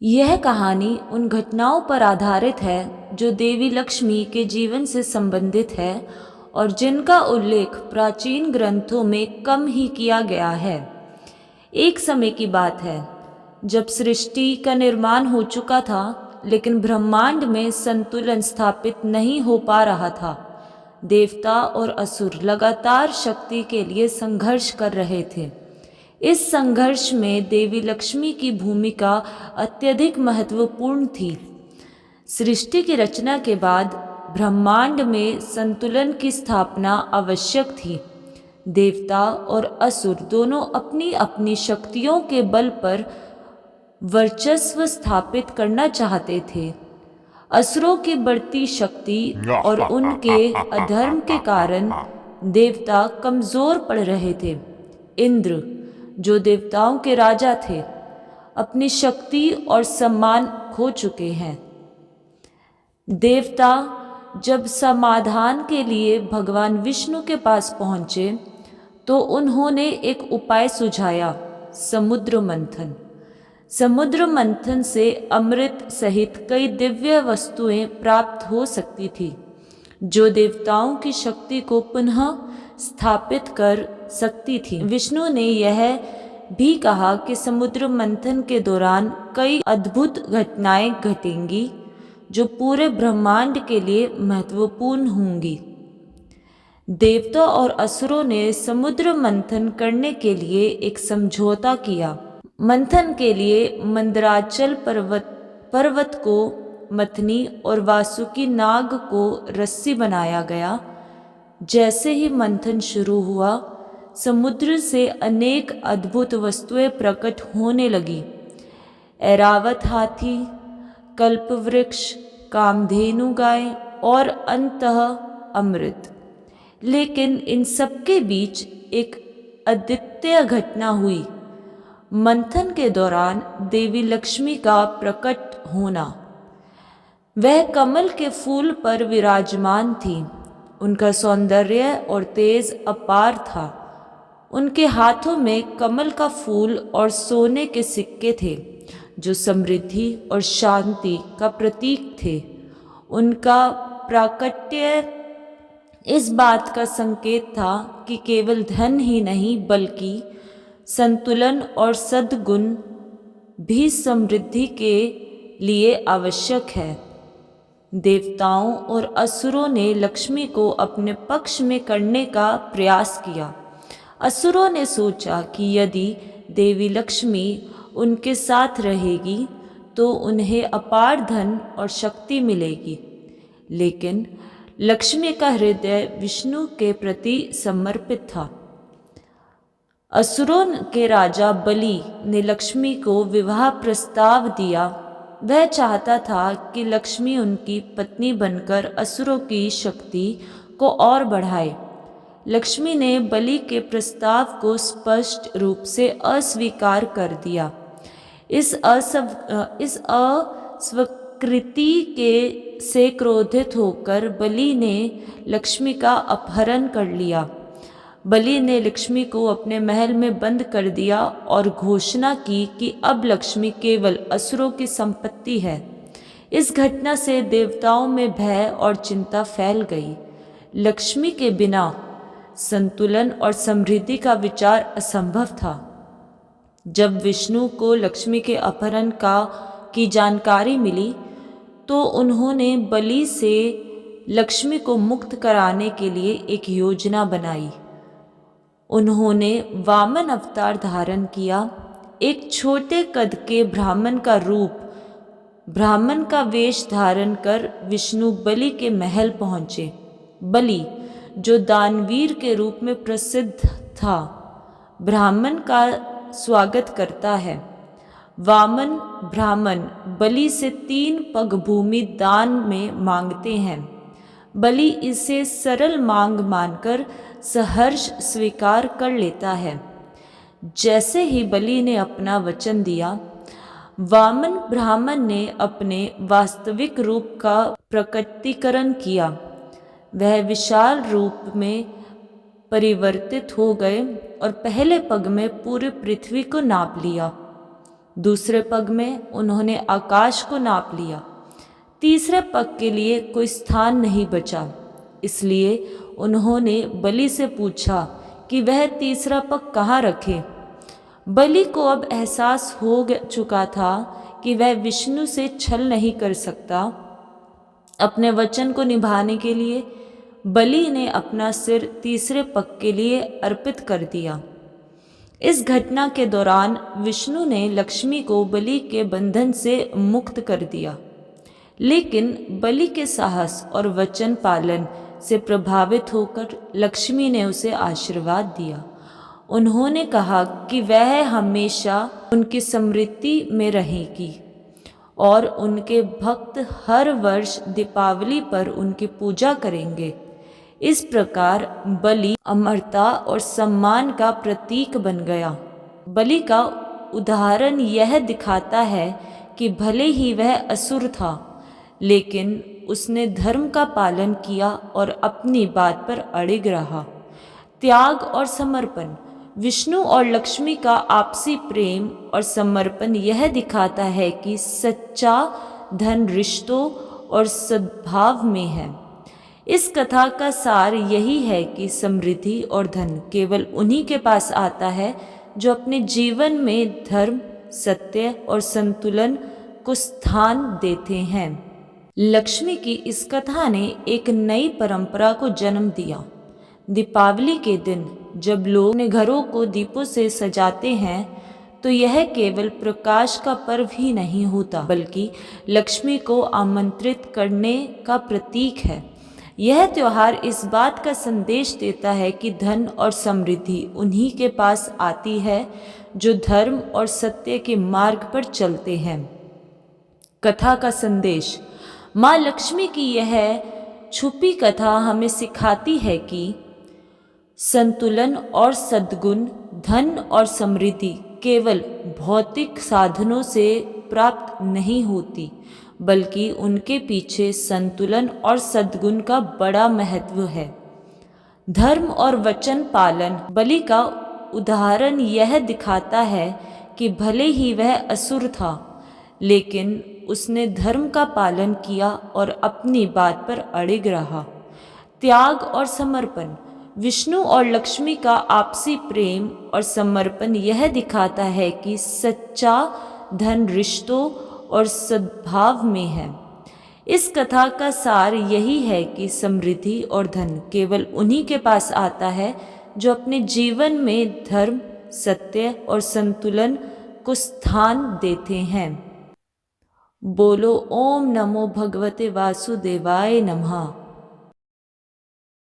यह कहानी उन घटनाओं पर आधारित है जो देवी लक्ष्मी के जीवन से संबंधित है और जिनका उल्लेख प्राचीन ग्रंथों में कम ही किया गया है। एक समय की बात है जब सृष्टि का निर्माण हो चुका था, लेकिन ब्रह्मांड में संतुलन स्थापित नहीं हो पा रहा था। देवता और असुर लगातार शक्ति के लिए संघर्ष कर रहे थे। इस संघर्ष में देवी लक्ष्मी की भूमिका अत्यधिक महत्वपूर्ण थी। सृष्टि की रचना के बाद ब्रह्मांड में संतुलन की स्थापना आवश्यक थी। देवता और असुर दोनों अपनी अपनी शक्तियों के बल पर वर्चस्व स्थापित करना चाहते थे। असुरों की बढ़ती शक्ति और उनके अधर्म के कारण देवता कमजोर पड़ रहे थे। इंद्र, जो देवताओं के राजा थे, अपनी शक्ति और सम्मान खो चुके हैं। देवता जब समाधान के लिए भगवान विष्णु के पास पहुंचे तो उन्होंने एक उपाय सुझाया, समुद्र मंथन। समुद्र मंथन से अमृत सहित कई दिव्य वस्तुएं प्राप्त हो सकती थी जो देवताओं की शक्ति को पुनः स्थापित कर सकती थी। विष्णु ने यह भी कहा कि समुद्र मंथन के दौरान कई अद्भुत घटनाएं घटेंगी जो पूरे ब्रह्मांड के लिए महत्वपूर्ण होंगी। देवता और असुरों ने समुद्र मंथन करने के लिए एक समझौता किया। मंथन के लिए मंदराचल पर्वत को मथनी और वासुकी नाग को रस्सी बनाया गया। जैसे ही मंथन शुरू हुआ, समुद्र से अनेक अद्भुत वस्तुएं प्रकट होने लगी। ऐरावत हाथी, कल्पवृक्ष, कामधेनु गाय और अंततः अमृत। लेकिन इन सबके बीच एक अद्वितीय घटना हुई, मंथन के दौरान देवी लक्ष्मी का प्रकट होना। वह कमल के फूल पर विराजमान थी। उनका सौंदर्य और तेज अपार था। उनके हाथों में कमल का फूल और सोने के सिक्के थे जो समृद्धि और शांति का प्रतीक थे। उनका प्राकट्य इस बात का संकेत था कि केवल धन ही नहीं बल्कि संतुलन और सद्गुण भी समृद्धि के लिए आवश्यक है। देवताओं और असुरों ने लक्ष्मी को अपने पक्ष में करने का प्रयास किया। असुरों ने सोचा कि यदि देवी लक्ष्मी उनके साथ रहेगी तो उन्हें अपार धन और शक्ति मिलेगी, लेकिन लक्ष्मी का हृदय विष्णु के प्रति समर्पित था। असुरों के राजा बलि ने लक्ष्मी को विवाह प्रस्ताव दिया। वह चाहता था कि लक्ष्मी उनकी पत्नी बनकर असुरों की शक्ति को और बढ़ाए। लक्ष्मी ने बलि के प्रस्ताव को स्पष्ट रूप से अस्वीकार कर दिया। इस अस्वीकृति से क्रोधित होकर बलि ने लक्ष्मी का अपहरण कर लिया। बलि ने लक्ष्मी को अपने महल में बंद कर दिया और घोषणा की कि अब लक्ष्मी केवल असुरों की संपत्ति है। इस घटना से देवताओं में भय और चिंता फैल गई। लक्ष्मी के बिना संतुलन और समृद्धि का विचार असंभव था। जब विष्णु को लक्ष्मी के अपहरण की जानकारी मिली तो उन्होंने बलि से लक्ष्मी को मुक्त कराने के लिए एक योजना बनाई। उन्होंने वामन अवतार धारण किया। एक छोटे कद के ब्राह्मण का वेश धारण कर विष्णु बलि के महल पहुँचे। बलि, जो दानवीर के रूप में प्रसिद्ध था, ब्राह्मण का स्वागत करता है। वामन ब्राह्मण बलि से 3 पग भूमि दान में मांगते हैं। बलि इसे सरल मांग मानकर सहर्ष स्वीकार कर लेता है। जैसे ही बलि ने अपना वचन दिया, वामन ब्राह्मण ने अपने वास्तविक रूप का प्रकटीकरण किया। वह विशाल रूप में परिवर्तित हो गए और पहले पग में पूरी पृथ्वी को नाप लिया। दूसरे पग में उन्होंने आकाश को नाप लिया। तीसरे पग के लिए कोई स्थान नहीं बचा, इसलिए उन्होंने बलि से पूछा कि वह तीसरा पग कहाँ रखे। बलि को अब एहसास हो चुका था कि वह विष्णु से छल नहीं कर सकता। अपने वचन को निभाने के लिए बलि ने अपना सिर तीसरे पग के लिए अर्पित कर दिया। इस घटना के दौरान विष्णु ने लक्ष्मी को बलि के बंधन से मुक्त कर दिया, लेकिन बलि के साहस और वचन पालन से प्रभावित होकर लक्ष्मी ने उसे आशीर्वाद दिया। उन्होंने कहा कि वह हमेशा उनकी समृद्धि में रहेगी और उनके भक्त हर वर्ष दीपावली पर उनकी पूजा करेंगे। इस प्रकार बलि अमरता और सम्मान का प्रतीक बन गया। बलि का उदाहरण यह दिखाता है कि भले ही वह असुर था, लेकिन उसने धर्म का पालन किया और अपनी बात पर अड़िग रहा। त्याग और समर्पण। विष्णु और लक्ष्मी का आपसी प्रेम और समर्पण यह दिखाता है कि सच्चा धन रिश्तों और सद्भाव में है। इस कथा का सार यही है कि समृद्धि और धन केवल उन्हीं के पास आता है जो अपने जीवन में धर्म, सत्य और संतुलन को स्थान देते हैं। लक्ष्मी की इस कथा ने एक नई परंपरा को जन्म दिया। दीपावली के दिन जब लोग अपने घरों को दीपों से सजाते हैं तो यह केवल प्रकाश का पर्व ही नहीं होता, बल्कि लक्ष्मी को आमंत्रित करने का प्रतीक है। यह त्योहार इस बात का संदेश देता है कि धन और समृद्धि उन्हीं के पास आती है जो धर्म और सत्य के मार्ग पर चलते हैं। कथा का संदेश। माँ लक्ष्मी की यह छुपी कथा हमें सिखाती है कि संतुलन और सद्गुण, धन और समृद्धि केवल भौतिक साधनों से प्राप्त नहीं होती, बल्कि उनके पीछे संतुलन और सद्गुण का बड़ा महत्व है। धर्म और वचन पालन। बलि का उदाहरण यह दिखाता है कि भले ही वह असुर था, लेकिन उसने धर्म का पालन किया और अपनी बात पर अड़िग रहा। त्याग और समर्पण। विष्णु और लक्ष्मी का आपसी प्रेम और समर्पण यह दिखाता है कि सच्चा धन रिश्तों और सद्भाव में है। इस कथा का सार यही है कि समृद्धि और धन केवल उन्हीं के पास आता है जो अपने जीवन में धर्म, सत्य और संतुलन को स्थान देते हैं। बोलो ओम नमो भगवते वासुदेवाय नमः।